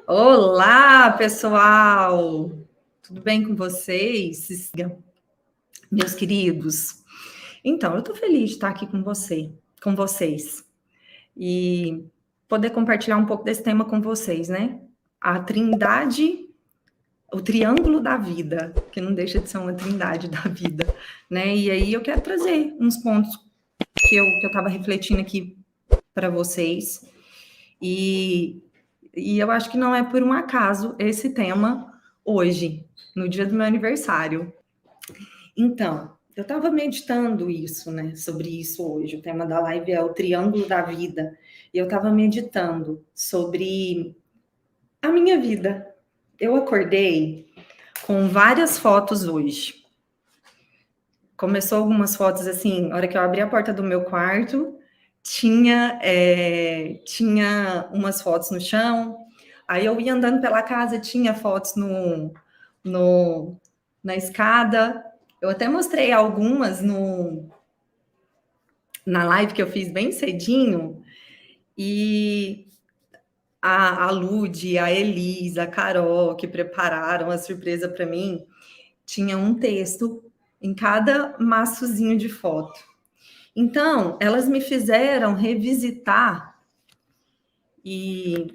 Olá, pessoal! Tudo bem com vocês, meus queridos? Então, eu estou feliz de estar aqui com vocês, e poder compartilhar um pouco desse tema com vocês, né? A trindade, o triângulo da vida, que não deixa de ser uma trindade da vida, né? E aí eu quero trazer uns pontos que eu estava refletindo aqui para vocês, e eu acho que não é por um acaso esse tema hoje, no dia do meu aniversário. Então, eu estava meditando isso, né, sobre isso hoje. O tema da live é o triângulo da vida. E eu estava meditando sobre a minha vida. Eu acordei com várias fotos hoje. Começou algumas fotos assim, na hora que eu abri a porta do meu quarto, tinha umas fotos no chão. Aí eu ia andando pela casa, tinha fotos no, na escada. Eu até mostrei algumas na live que eu fiz bem cedinho. E a Lud, a Elisa, a Carol, que prepararam a surpresa para mim, tinha um texto em cada maçozinho de foto. Então, elas me fizeram revisitar. E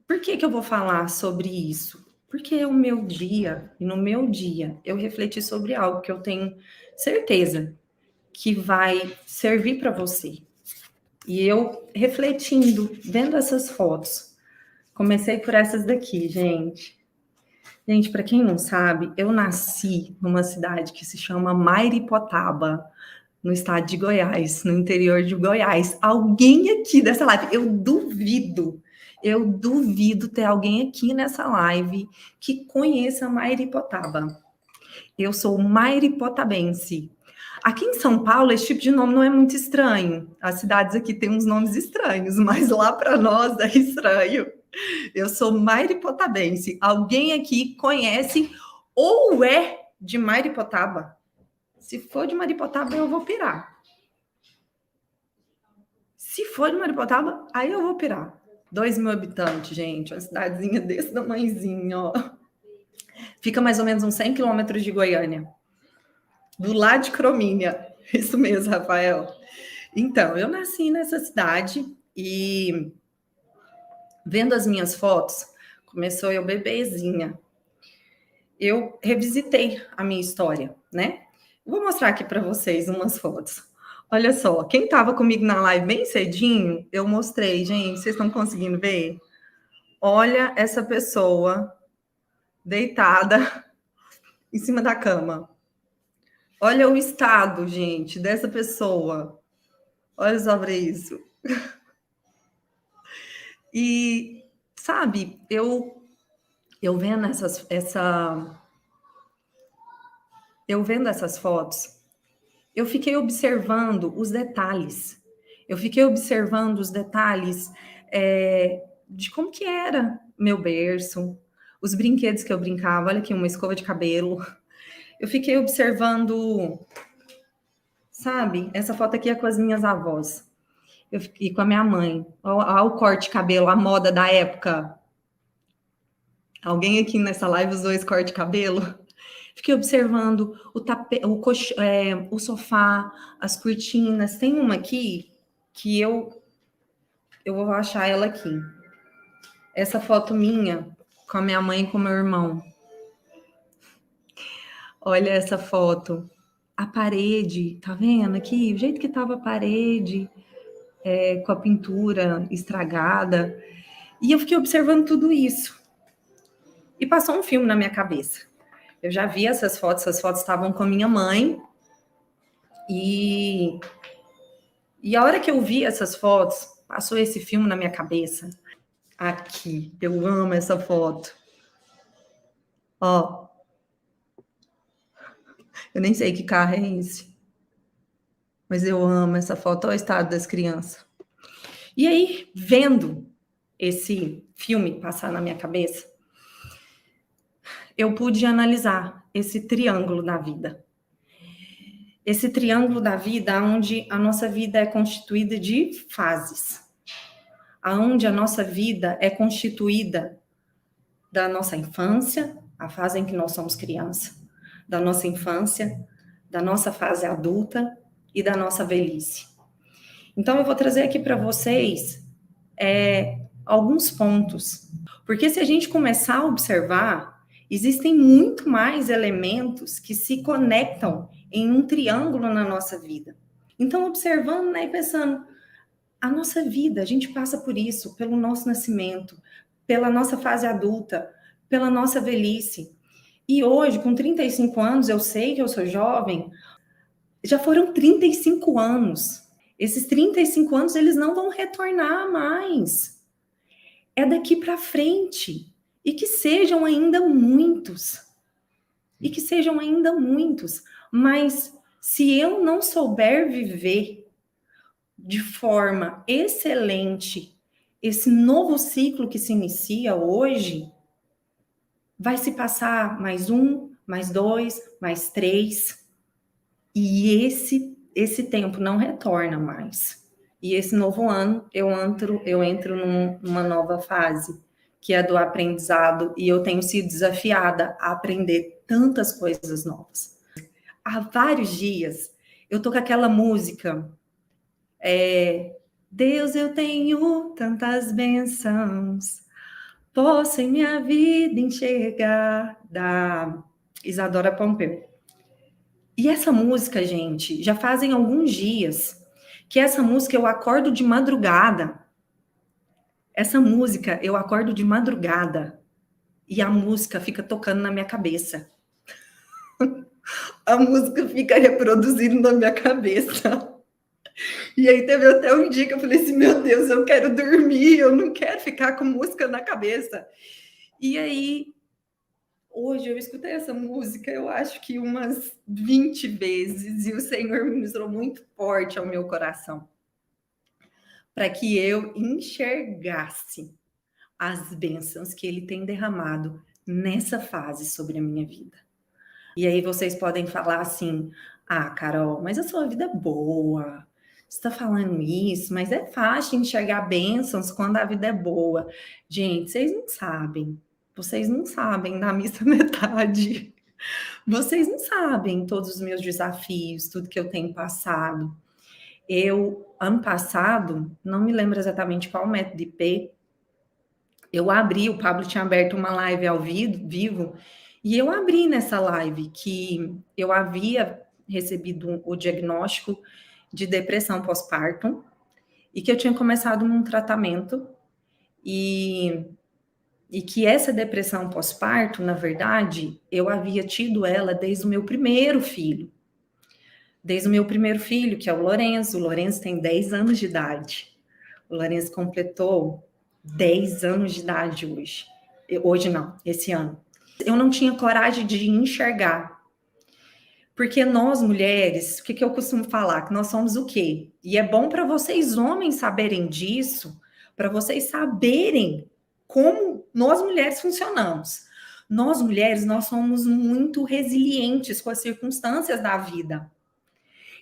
por que eu vou falar sobre isso? Porque é o meu dia, e no meu dia eu refleti sobre algo que eu tenho certeza que vai servir para você. E eu refletindo, vendo essas fotos, comecei por essas daqui, gente. Gente, para quem não sabe, eu nasci numa cidade que se chama Mairipotaba, no estado de Goiás, no interior de Goiás. Alguém aqui dessa live, eu duvido ter alguém aqui nessa live que conheça Mairipotaba. Eu sou mairipotabense. Aqui em São Paulo, esse tipo de nome não é muito estranho. As cidades aqui têm uns nomes estranhos, mas lá para nós é estranho. Eu sou mairipotabense. Alguém aqui conhece ou é de Mairipotaba? Se for de Mairipotaba, eu vou pirar. Se for de Mairipotaba, aí eu vou pirar. 2.000 habitantes, gente. Uma cidadezinha desse tamanhozinho, ó. Fica mais ou menos uns 100 quilômetros de Goiânia. Do lado de Cromínia. Isso mesmo, Rafael. Então, eu nasci nessa cidade e vendo as minhas fotos, começou eu bebezinha. Eu revisitei a minha história, né? Vou mostrar aqui para vocês umas fotos. Olha só, quem estava comigo na live bem cedinho, eu mostrei, gente, vocês estão conseguindo ver? Olha essa pessoa deitada em cima da cama. Olha o estado, gente, dessa pessoa. Olha sobre isso. E, sabe, eu vendo eu vendo essas fotos, eu fiquei observando os detalhes. Eu fiquei observando os detalhes de como que era meu berço, os brinquedos que eu brincava. Olha aqui, uma escova de cabelo. Eu fiquei observando, sabe? Essa foto aqui é com as minhas avós. E com a minha mãe. Olha o corte de cabelo, a moda da época. Alguém aqui nessa live usou esse corte de cabelo? Fiquei observando o sofá, as cortinas. Tem uma aqui que eu vou achar ela aqui. Essa foto minha com a minha mãe e com o meu irmão. Olha essa foto. A parede, tá vendo aqui? O jeito que tava a parede, com a pintura estragada. E eu fiquei observando tudo isso. E passou um filme na minha cabeça. Eu já vi essas fotos estavam com a minha mãe. E a hora que eu vi essas fotos, passou esse filme na minha cabeça. Aqui, eu amo essa foto. Ó, eu nem sei que carro é esse, mas eu amo essa foto. Olha o estado das crianças. E aí, vendo esse filme passar na minha cabeça, eu pude analisar esse triângulo da vida. Esse triângulo da vida, onde a nossa vida é constituída de fases. aonde a nossa vida é constituída da nossa infância, a fase em que nós somos criança, da nossa infância, da nossa fase adulta e da nossa velhice. Então, eu vou trazer aqui para vocês alguns pontos, porque se a gente começar a observar, existem muito mais elementos que se conectam em um triângulo na nossa vida. Então, observando, né, e pensando, a nossa vida, a gente passa por isso, pelo nosso nascimento, pela nossa fase adulta, pela nossa velhice. E hoje, com 35 anos, eu sei que eu sou jovem, já foram 35 anos. Esses 35 anos, eles não vão retornar mais. É daqui para frente. E que sejam ainda muitos. E que sejam ainda muitos. Mas se eu não souber viver de forma excelente esse novo ciclo que se inicia hoje, vai se passar mais 1, mais 2, mais 3, e esse tempo não retorna mais. E esse novo ano eu entro numa nova fase, que é do aprendizado, e eu tenho sido desafiada a aprender tantas coisas novas. Há vários dias eu tô com aquela música, Deus, eu tenho tantas bênçãos, posso em minha vida enxergar, da Isadora Pompeu. E essa música, gente, já fazem alguns dias que essa música eu acordo de madrugada. Essa música eu acordo de madrugada e a música fica tocando na minha cabeça. A música fica reproduzindo na minha cabeça. E aí teve até um dia que eu falei assim, meu Deus, eu quero dormir, eu não quero ficar com música na cabeça. E aí, hoje eu escutei essa música, eu acho que umas 20 vezes, e o Senhor ministrou muito forte ao meu coração, para que eu enxergasse as bênçãos que Ele tem derramado nessa fase sobre a minha vida. E aí vocês podem falar assim, Carol, mas a sua vida é boa, você está falando isso, mas é fácil enxergar bênçãos quando a vida é boa. Gente, vocês não sabem da missa metade. Vocês não sabem todos os meus desafios, tudo que eu tenho passado. Ano passado, não me lembro exatamente qual método de IP, o Pablo tinha aberto uma live ao vivo, e eu abri nessa live que eu havia recebido o diagnóstico de depressão pós-parto e que eu tinha começado um tratamento e que essa depressão pós-parto, na verdade, eu havia tido ela desde o meu primeiro filho. Desde o meu primeiro filho, que é o Lourenço. O Lourenço tem 10 anos de idade. O Lourenço completou 10 anos de idade hoje. Hoje não, esse ano. Eu não tinha coragem de enxergar. Porque nós, mulheres, o que eu costumo falar? Que nós somos o quê? E é bom para vocês, homens, saberem disso, para vocês saberem como nós, mulheres, funcionamos. Nós, mulheres, nós somos muito resilientes com as circunstâncias da vida.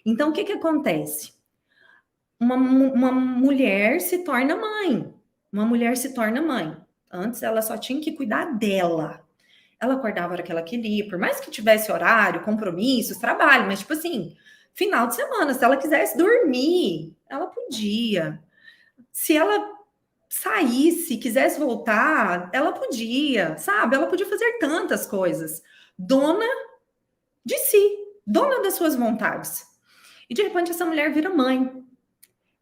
Então, o que acontece? Uma mulher se torna mãe. Uma mulher se torna mãe. Antes, ela só tinha que cuidar dela. Ela acordava a hora que ela queria, por mais que tivesse horário, compromissos, trabalho, mas tipo assim, final de semana, se ela quisesse dormir, ela podia. Se ela saísse, quisesse voltar, ela podia, sabe? Ela podia fazer tantas coisas. Dona de si, dona das suas vontades. E de repente essa mulher vira mãe.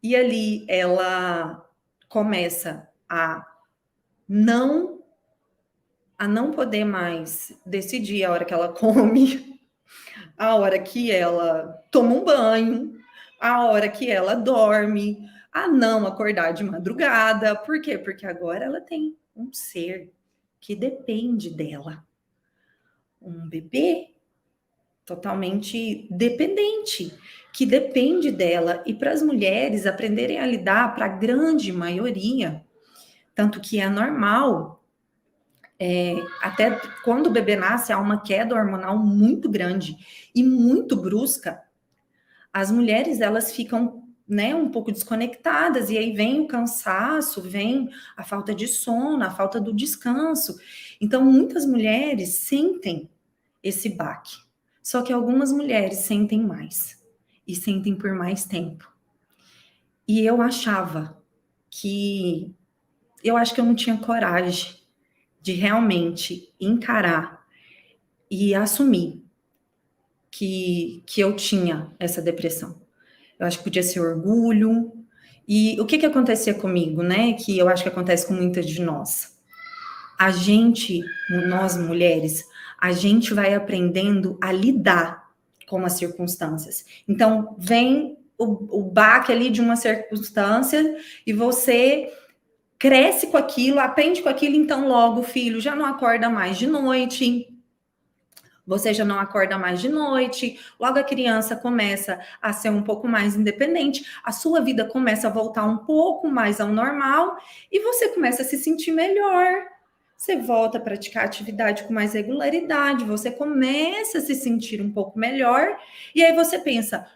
E ali ela começa a não poder mais decidir a hora que ela come, a hora que ela toma um banho, a hora que ela dorme, a não acordar de madrugada. Por quê? Porque agora ela tem um ser que depende dela. Um bebê totalmente dependente, que depende dela. E para as mulheres aprenderem a lidar, para a grande maioria, tanto que é normal, até quando o bebê nasce, há uma queda hormonal muito grande e muito brusca. As mulheres, elas ficam né, um pouco desconectadas, e aí vem o cansaço, vem a falta de sono, a falta do descanso. Então, muitas mulheres sentem esse baque. Só que algumas mulheres sentem mais, e sentem por mais tempo. E eu acho que eu não tinha coragem de realmente encarar e assumir que eu tinha essa depressão. Eu acho que podia ser orgulho. E o que acontecia comigo, né? Que eu acho que acontece com muitas de nós. Nós mulheres, a gente vai aprendendo a lidar com as circunstâncias. Então, vem o baque ali de uma circunstância e você cresce com aquilo, aprende com aquilo, então logo o filho já não acorda mais de noite, você já não acorda mais de noite, logo a criança começa a ser um pouco mais independente, a sua vida começa a voltar um pouco mais ao normal e você começa a se sentir melhor. Você volta a praticar atividade com mais regularidade, você começa a se sentir um pouco melhor, e aí você pensa,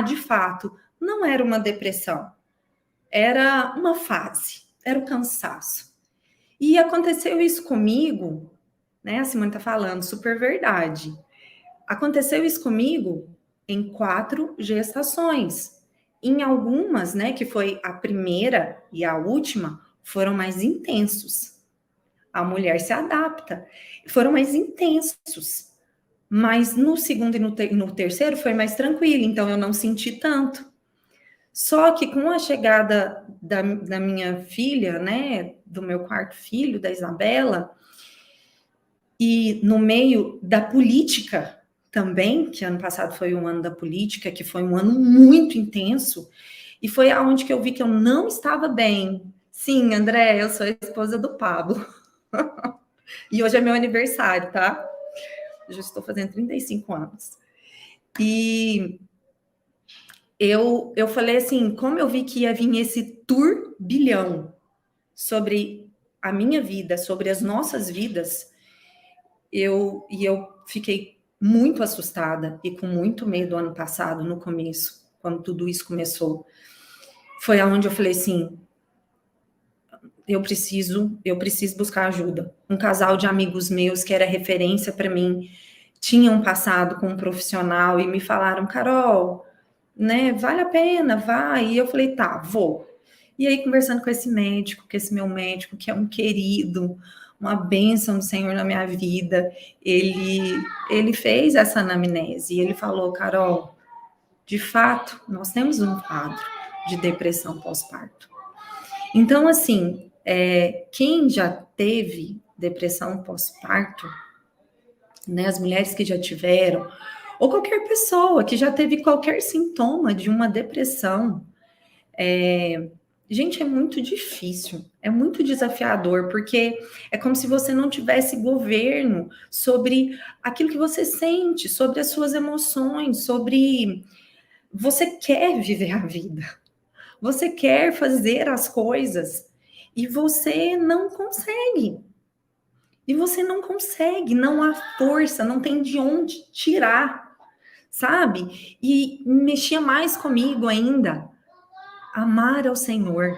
de fato, não era uma depressão, era uma fase, era o cansaço. E aconteceu isso comigo, né? A Simone tá falando, super verdade. Aconteceu isso comigo em 4 gestações. Em algumas, né, que foi a primeira e a última, foram mais intensos. A mulher se adapta. Foram mais intensos. Mas no segundo e no terceiro foi mais tranquilo, então eu não senti tanto. Só que com a chegada da minha filha, né, do meu quarto filho, da Isabela, e no meio da política também, que ano passado foi um ano da política, que foi um ano muito intenso, e foi aonde que eu vi que eu não estava bem. Sim, André, eu sou a esposa do Pablo. E hoje é meu aniversário, tá? Eu já estou fazendo 35 anos. E eu falei assim, como eu vi que ia vir esse turbilhão sobre a minha vida, sobre as nossas vidas, eu fiquei muito assustada e com muito medo ano passado, no começo, quando tudo isso começou. Foi aonde eu falei assim, eu preciso buscar ajuda. Um casal de amigos meus que era referência para mim, tinham passado com um profissional e me falaram, Carol, né, vale a pena, vai. E eu falei, tá, vou. E aí, conversando com esse meu médico, que é um querido, uma bênção do Senhor na minha vida, ele fez essa anamnese e ele falou, Carol, de fato, nós temos um quadro de depressão pós-parto. Então, assim, quem já teve depressão pós-parto, né, as mulheres que já tiveram, ou qualquer pessoa que já teve qualquer sintoma de uma depressão, gente, é muito difícil, é muito desafiador, porque é como se você não tivesse governo sobre aquilo que você sente, sobre as suas emoções, sobre... Você quer viver a vida, você quer fazer as coisas, e você não consegue. E você não consegue, não há força, não tem de onde tirar, sabe? E mexia mais comigo ainda, amar ao Senhor.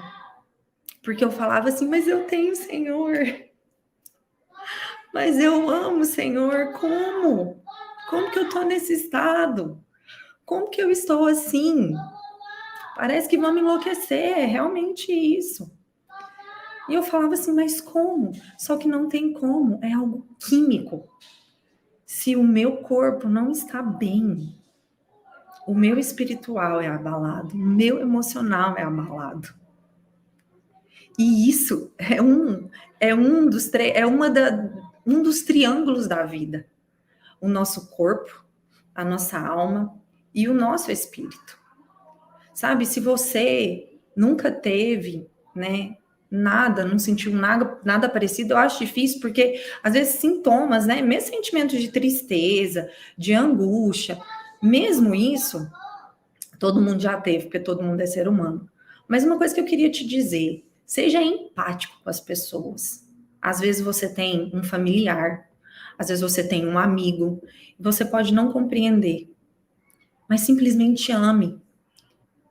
Porque eu falava assim, mas eu tenho o Senhor. Mas eu amo o Senhor. Como? Como que eu tô nesse estado? Como que eu estou assim? Parece que vão me enlouquecer, é realmente isso. E eu falava assim, mas como? Só que não tem como, é algo químico. Se o meu corpo não está bem, o meu espiritual é abalado, o meu emocional é abalado. E isso um dos triângulos da vida. O nosso corpo, a nossa alma e o nosso espírito. Sabe, se você nunca teve, né, nada, não sentiu nada parecido, eu acho difícil, porque às vezes sintomas, né, mesmo sentimentos de tristeza, de angústia, mesmo isso, todo mundo já teve, porque todo mundo é ser humano. Mas uma coisa que eu queria te dizer, seja empático com as pessoas. Às vezes você tem um familiar, às vezes você tem um amigo, você pode não compreender, mas simplesmente ame.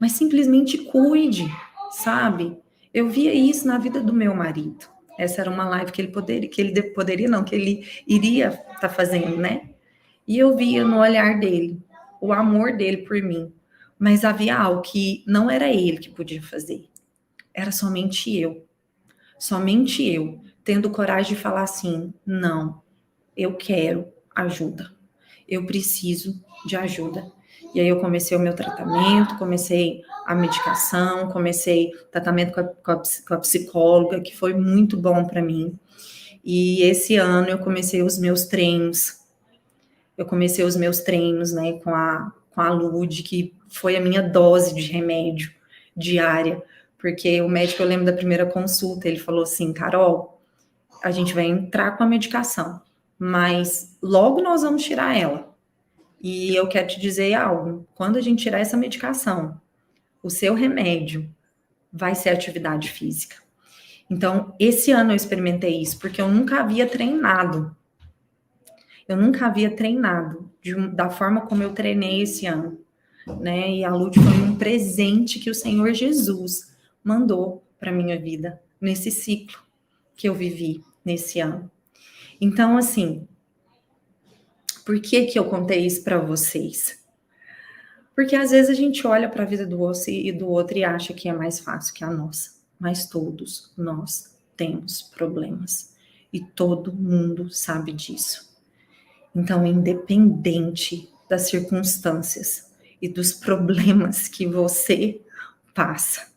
mas simplesmente cuide, sabe? Eu via isso na vida do meu marido. Essa era uma live que ele poderia não, que ele iria estar fazendo, né? E eu via no olhar dele, o amor dele por mim. Mas havia algo que não era ele que podia fazer. Era somente eu. Somente eu, tendo coragem de falar assim, não, eu quero ajuda. Eu preciso de ajuda. E aí eu comecei o meu tratamento, comecei a medicação, comecei tratamento com a psicóloga, que foi muito bom para mim. E esse ano eu comecei os meus treinos. Eu comecei os meus treinos, né, com a Lud, que foi a minha dose de remédio diária. Porque o médico, eu lembro da primeira consulta, ele falou assim, Carol, a gente vai entrar com a medicação, mas logo nós vamos tirar ela. E eu quero te dizer algo, quando a gente tirar essa medicação, o seu remédio vai ser atividade física. Então, esse ano eu experimentei isso, porque eu nunca havia treinado. Eu nunca havia treinado da forma como eu treinei esse ano, né? E a Lud foi um presente que o Senhor Jesus mandou para minha vida, nesse ciclo que eu vivi nesse ano. Então, assim, por que que eu contei isso para vocês? Porque às vezes a gente olha para a vida do outro e acha que é mais fácil que a nossa. Mas todos nós temos problemas. E todo mundo sabe disso. Então, independente das circunstâncias e dos problemas que você passa,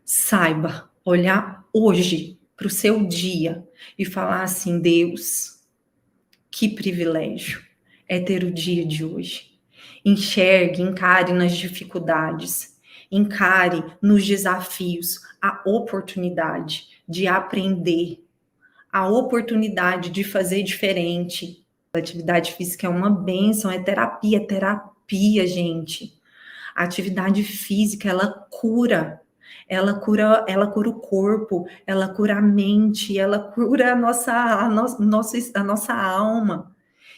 saiba olhar hoje para o seu dia e falar assim, Deus, que privilégio é ter o dia de hoje. Enxergue, encare nas dificuldades, encare nos desafios a oportunidade de aprender, a oportunidade de fazer diferente. A atividade física é uma bênção, é terapia, gente. A atividade física, ela cura o corpo, ela cura a mente, ela cura a nossa alma.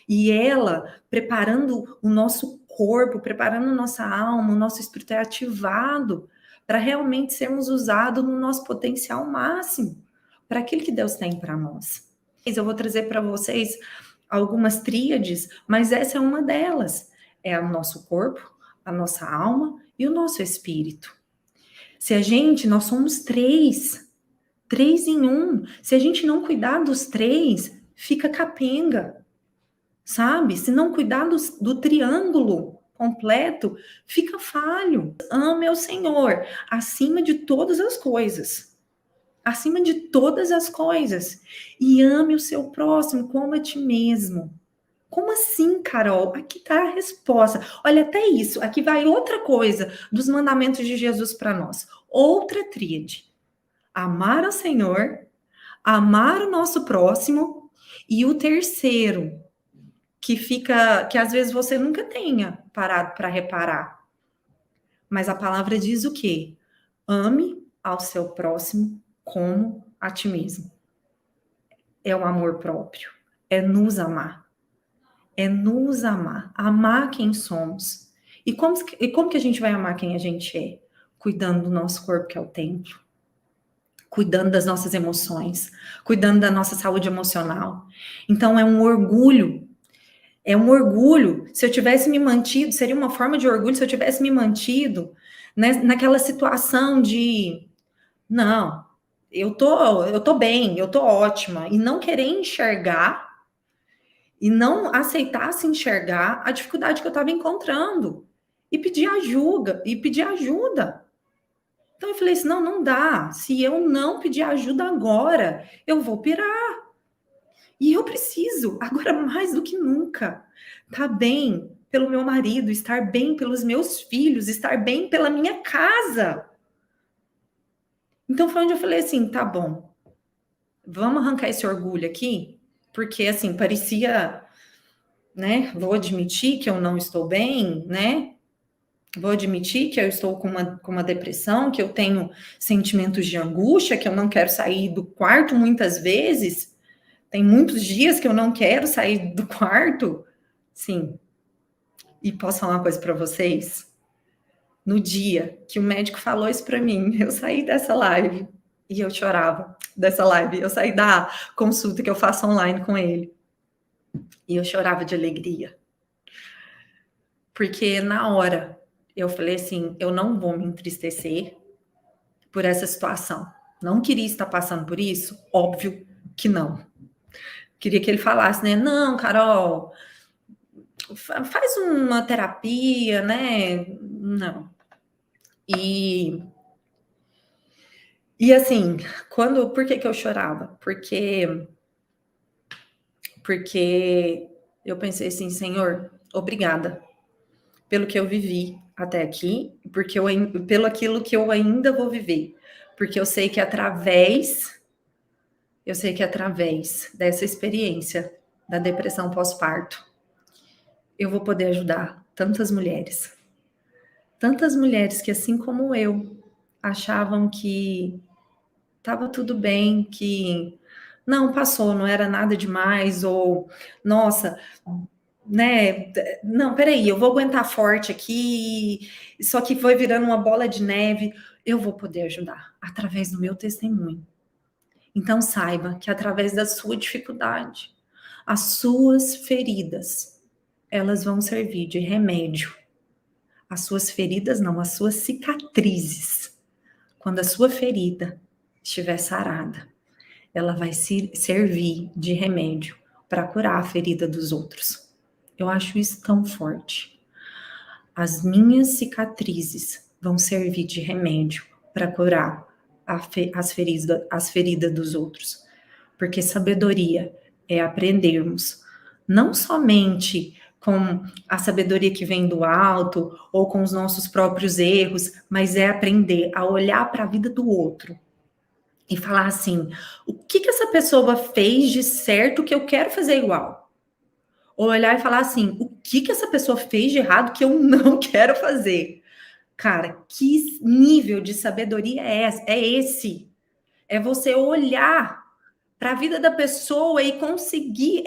E ela, preparando o nosso corpo, preparando a nossa alma, o nosso espírito é ativado para realmente sermos usados no nosso potencial máximo, para aquilo que Deus tem para nós. Eu vou trazer para vocês algumas tríades, mas essa é uma delas. É o nosso corpo, a nossa alma e o nosso espírito. Nós somos três em um. Se a gente não cuidar dos três, fica capenga, sabe? Se não cuidar do triângulo completo, fica falho. Ame ao Senhor acima de todas as coisas. Acima de todas as coisas. E ame o seu próximo como a ti mesmo. Como assim, Carol? Aqui está a resposta. Olha, até isso. Aqui vai outra coisa dos mandamentos de Jesus para nós. Outra tríade. Amar ao Senhor, amar o nosso próximo e o terceiro, que às vezes você nunca tenha parado para reparar. Mas a palavra diz o quê? Ame ao seu próximo como a ti mesmo. É o amor próprio. É nos amar. É nos amar. Amar quem somos. E como que a gente vai amar quem a gente é? Cuidando do nosso corpo, que é o templo. Cuidando das nossas emoções. Cuidando da nossa saúde emocional. Então, é um orgulho. É um orgulho. Se eu tivesse me mantido, seria uma forma de orgulho se eu tivesse me mantido, né, naquela situação de não, eu tô bem, eu tô ótima, e não querer enxergar e não aceitar se enxergar a dificuldade que eu estava encontrando e pedir ajuda. Então eu falei assim, não dá. Se eu não pedir ajuda agora, eu vou pirar. E eu preciso, agora mais do que nunca, estar bem pelo meu marido, estar bem pelos meus filhos, estar bem pela minha casa. Então foi onde eu falei assim, tá bom, vamos arrancar esse orgulho aqui, porque assim, parecia, né, vou admitir que eu não estou bem, né, vou admitir que eu estou com uma depressão, que eu tenho sentimentos de angústia, que eu não quero sair do quarto muitas vezes, tem muitos dias que eu não quero sair do quarto, sim, e posso falar uma coisa para vocês? No dia que o médico falou isso para mim, eu saí dessa live e eu chorava dessa live. Eu saí da consulta que eu faço online com ele e eu chorava de alegria. Porque na hora eu falei assim, eu não vou me entristecer por essa situação. Não queria estar passando por isso? Óbvio que não. Queria que ele falasse, né? Não, Carol, faz uma terapia, né? Não. E assim, por que eu chorava? Porque eu pensei assim, Senhor, obrigada pelo que eu vivi até aqui, pelo aquilo que eu ainda vou viver, porque eu sei que através dessa experiência da depressão pós-parto, eu vou poder ajudar tantas mulheres que assim como eu achavam que estava tudo bem, que não passou, não era nada demais, ou nossa, né? Não, peraí, eu vou aguentar forte aqui, só que foi virando uma bola de neve. Eu vou poder ajudar através do meu testemunho. Então saiba que através da sua dificuldade, as suas feridas, elas vão servir de remédio. As suas feridas não, as suas cicatrizes. Quando a sua ferida estiver sarada, ela vai servir de remédio para curar a ferida dos outros. Eu acho isso tão forte. As minhas cicatrizes vão servir de remédio para curar as feridas dos outros. Porque sabedoria é aprendermos não somente com a sabedoria que vem do alto ou com os nossos próprios erros, mas é aprender a olhar para a vida do outro e falar assim: o que essa pessoa fez de certo que eu quero fazer igual? Ou olhar e falar assim: o que essa pessoa fez de errado que eu não quero fazer? Cara, que nível de sabedoria é esse? É você olhar para a vida da pessoa e conseguir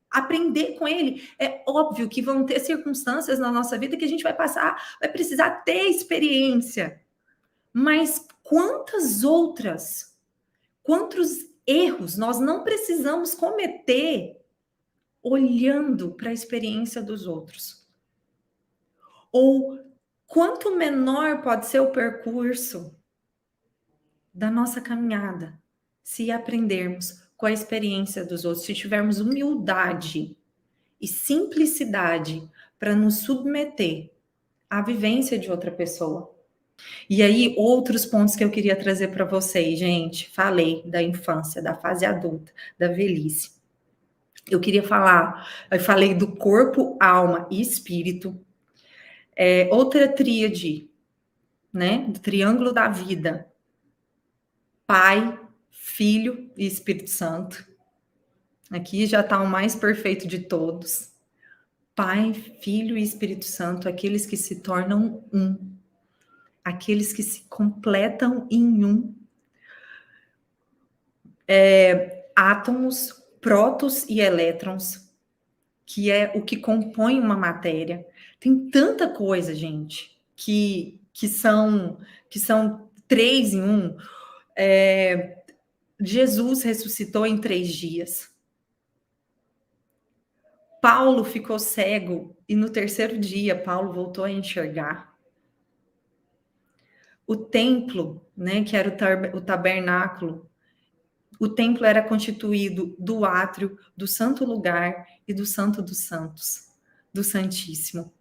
aprender com ele. É óbvio que vão ter circunstâncias na nossa vida que a gente vai precisar ter experiência. Mas quantos erros nós não precisamos cometer olhando para a experiência dos outros? Ou quanto menor pode ser o percurso da nossa caminhada se aprendermos com a experiência dos outros, se tivermos humildade e simplicidade para nos submeter à vivência de outra pessoa. E aí, outros pontos que eu queria trazer para vocês, gente. Falei da infância, da fase adulta, da velhice. Eu falei do corpo, alma e espírito. Outra tríade, né? Do triângulo da vida. Pai, Filho e Espírito Santo. Aqui já está o mais perfeito de todos. Pai, Filho e Espírito Santo, aqueles que se tornam um. Aqueles que se completam em um. Átomos, prótons e elétrons, que é o que compõe uma matéria. Tem tanta coisa, gente, que são três em um. Jesus ressuscitou em 3 dias. Paulo ficou cego e no 3º dia Paulo voltou a enxergar. O templo, né, que era o tabernáculo, o templo era constituído do átrio, do santo lugar e do santo dos santos, do Santíssimo.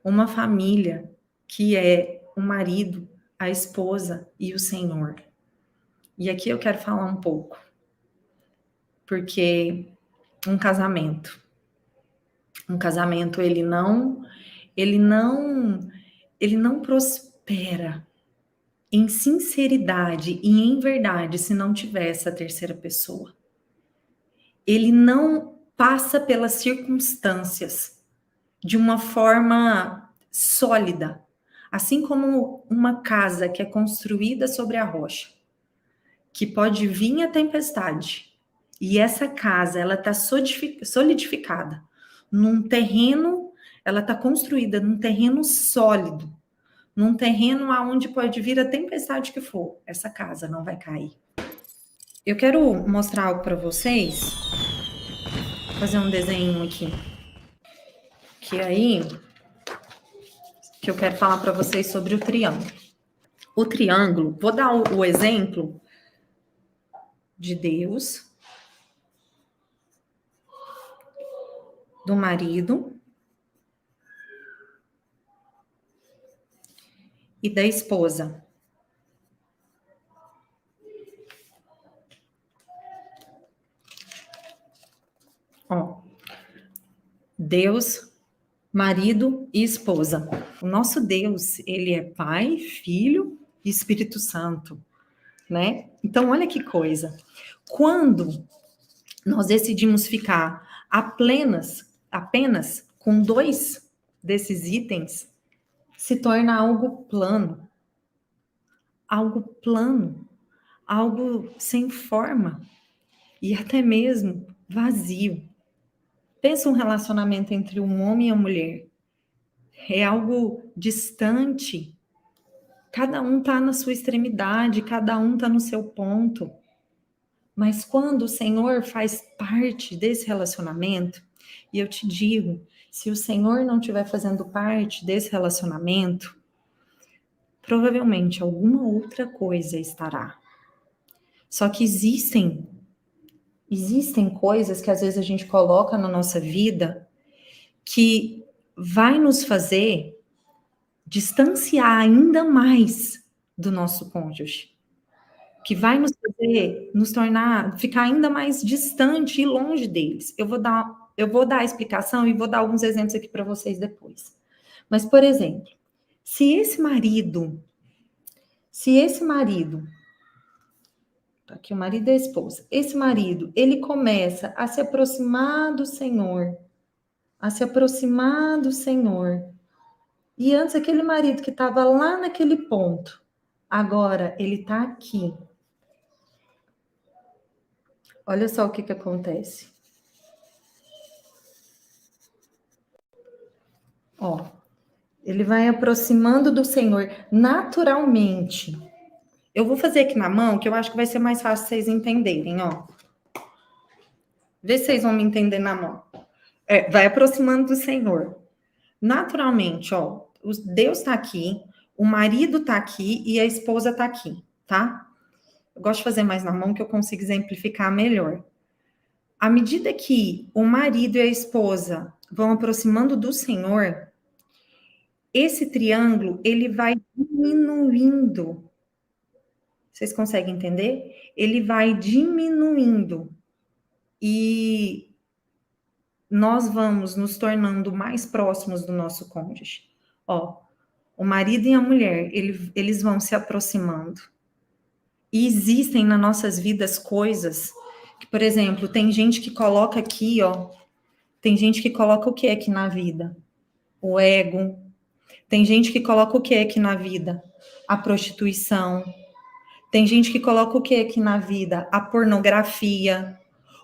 Uma família que é o marido, a esposa e o Senhor. E aqui eu quero falar um pouco, porque um casamento, ele não prospera em sinceridade e em verdade se não tiver essa terceira pessoa. Ele não passa pelas circunstâncias de uma forma sólida, assim como uma casa que é construída sobre a rocha, que pode vir a tempestade, e essa casa ela está solidificada num terreno, ela está construída num terreno sólido, num terreno aonde pode vir a tempestade que for. Essa casa não vai cair. Eu quero mostrar algo para vocês. Fazer um desenho aqui. Que eu quero falar para vocês sobre o triângulo. O triângulo, vou dar o exemplo de Deus, do marido e da esposa. Ó, Deus, marido e esposa. O nosso Deus, ele é Pai, Filho e Espírito Santo, né? Então, olha que coisa. Quando nós decidimos ficar apenas com 2 desses itens, se torna algo plano, algo sem forma e até mesmo vazio. Pensa um relacionamento entre um homem e uma mulher. É algo distante. Cada um está na sua extremidade, cada um está no seu ponto. Mas quando o Senhor faz parte desse relacionamento, e eu te digo, se o Senhor não estiver fazendo parte desse relacionamento, provavelmente alguma outra coisa estará. Só que existem coisas que às vezes a gente coloca na nossa vida que vai nos fazer distanciar ainda mais do nosso cônjuge, que vai nos fazer ficar ainda mais distante e longe deles. Eu vou dar a explicação e vou dar alguns exemplos aqui para vocês depois. Mas, por exemplo, se esse marido, tá aqui o marido e a esposa, esse marido, ele começa a se aproximar do Senhor, e antes aquele marido que estava lá naquele ponto, agora ele está aqui. Olha só o que acontece. Ó, ele vai aproximando do Senhor naturalmente. Eu vou fazer aqui na mão, que eu acho que vai ser mais fácil vocês entenderem, ó. Vê se vocês vão me entender na mão. Vai aproximando do Senhor. Naturalmente, ó, Deus está aqui, o marido está aqui e a esposa está aqui, tá? Eu gosto de fazer mais na mão que eu consigo exemplificar melhor. À medida que o marido e a esposa vão aproximando do Senhor, esse triângulo, ele vai diminuindo. Vocês conseguem entender? Ele vai diminuindo. E nós vamos nos tornando mais próximos do nosso cônjuge. Ó, o marido e a mulher, eles vão se aproximando. E existem nas nossas vidas coisas que, por exemplo, tem gente que coloca aqui, ó, tem gente que coloca o que aqui na vida? O ego. Tem gente que coloca o que aqui na vida? A prostituição. Tem gente que coloca o que aqui na vida? A pornografia,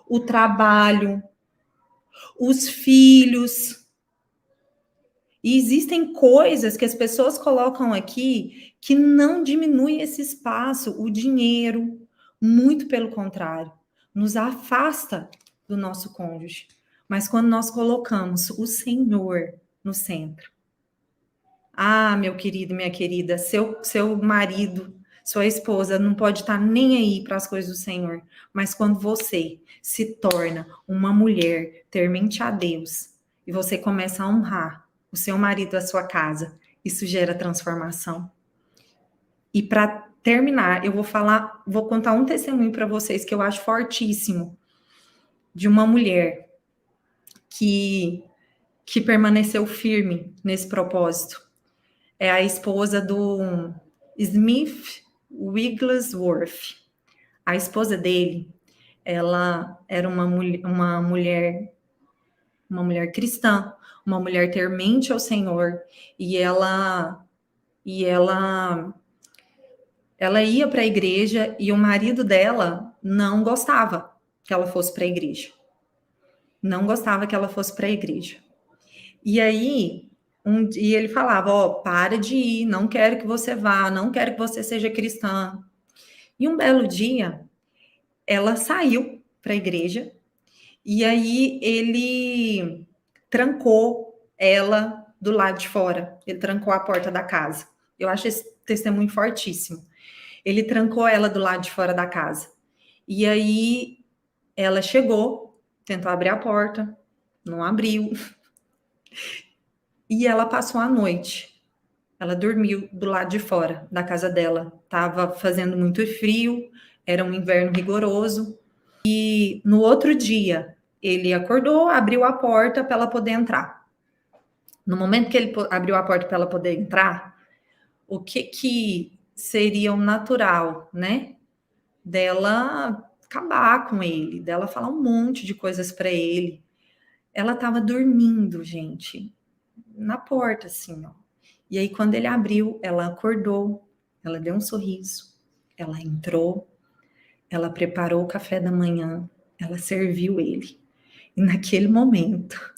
o trabalho, os filhos. E existem coisas que as pessoas colocam aqui que não diminuem esse espaço, o dinheiro, muito pelo contrário, nos afasta do nosso cônjuge. Mas quando nós colocamos o Senhor no centro, meu querido, minha querida, seu marido, sua esposa não pode estar nem aí para as coisas do Senhor, mas quando você se torna uma mulher temente a Deus e você começa a honrar o seu marido, a sua casa, isso gera transformação. E para terminar, eu vou contar um testemunho para vocês que eu acho fortíssimo, de uma mulher que permaneceu firme nesse propósito. É a esposa do Smith Wigglesworth. A esposa dele, ela era uma mulher cristã, uma mulher temente ao Senhor, e ela ia para a igreja e o marido dela não gostava que ela fosse para a igreja. Não gostava que ela fosse para a igreja. E aí, E ele falava, ó, para de ir, não quero que você vá, não quero que você seja cristã. E um belo dia, ela saiu para a igreja, e aí ele trancou ela do lado de fora. Ele trancou a porta da casa. Eu acho esse testemunho fortíssimo. Ele trancou ela do lado de fora da casa. E aí ela chegou, tentou abrir a porta, não abriu. E ela passou a noite. Ela dormiu do lado de fora da casa dela. Tava fazendo muito frio, era um inverno rigoroso. E no outro dia, ele acordou, abriu a porta para ela poder entrar. No momento que ele abriu a porta para ela poder entrar, o que seria o natural, né? Dela acabar com ele, dela falar um monte de coisas para ele. Ela estava dormindo, gente, na porta, assim, ó. E aí, quando ele abriu, ela acordou, ela deu um sorriso, ela entrou, ela preparou o café da manhã, ela serviu ele. E naquele momento,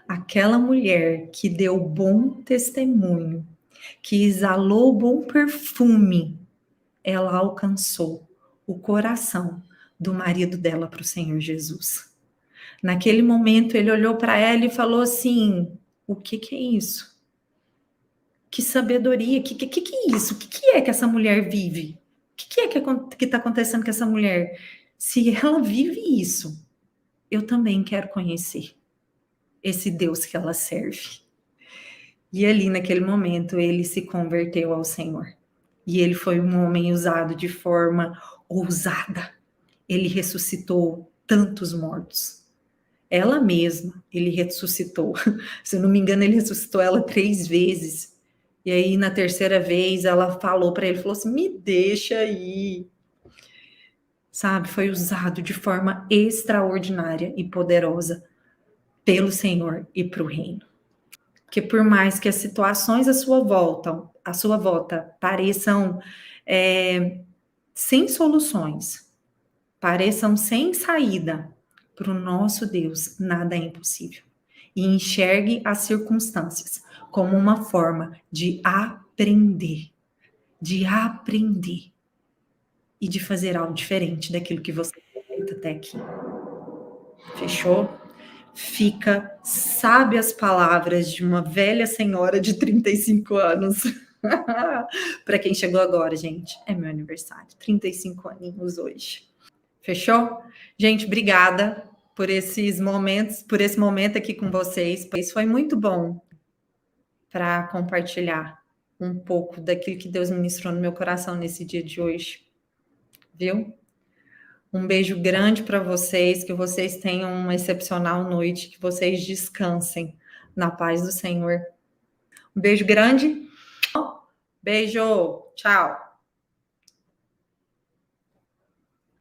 aquela mulher que deu bom testemunho, que exalou bom perfume, ela alcançou o coração do marido dela para o Senhor Jesus. Naquele momento, ele olhou para ela e falou assim: o que é isso? Que sabedoria, que é isso? O que é que essa mulher vive? O que é que está acontecendo com essa mulher? Se ela vive isso, eu também quero conhecer esse Deus que ela serve. E ali, naquele momento, ele se converteu ao Senhor. E ele foi um homem usado de forma ousada. Ele ressuscitou tantos mortos. Ela mesma, ele ressuscitou. Se eu não me engano, ele ressuscitou ela 3 vezes. E aí, na terceira vez, ela falou para ele, falou assim, me deixa aí. Sabe, foi usado de forma extraordinária e poderosa pelo Senhor e para o reino. Porque por mais que as situações à sua volta pareçam sem soluções, pareçam sem saída, para o nosso Deus nada é impossível. E enxergue as circunstâncias como uma forma de aprender e de fazer algo diferente daquilo que você feito até aqui. Fechou? Fica, sabe as palavras de uma velha senhora de 35 anos. Para quem chegou agora, gente, é meu aniversário, 35 aninhos hoje. Fechou? Gente, obrigada por esses momentos, por esse momento aqui com vocês. Isso foi muito bom para compartilhar um pouco daquilo que Deus ministrou no meu coração nesse dia de hoje. Viu? Um beijo grande para vocês, que vocês tenham uma excepcional noite, que vocês descansem na paz do Senhor. Um beijo grande. Beijo. Tchau.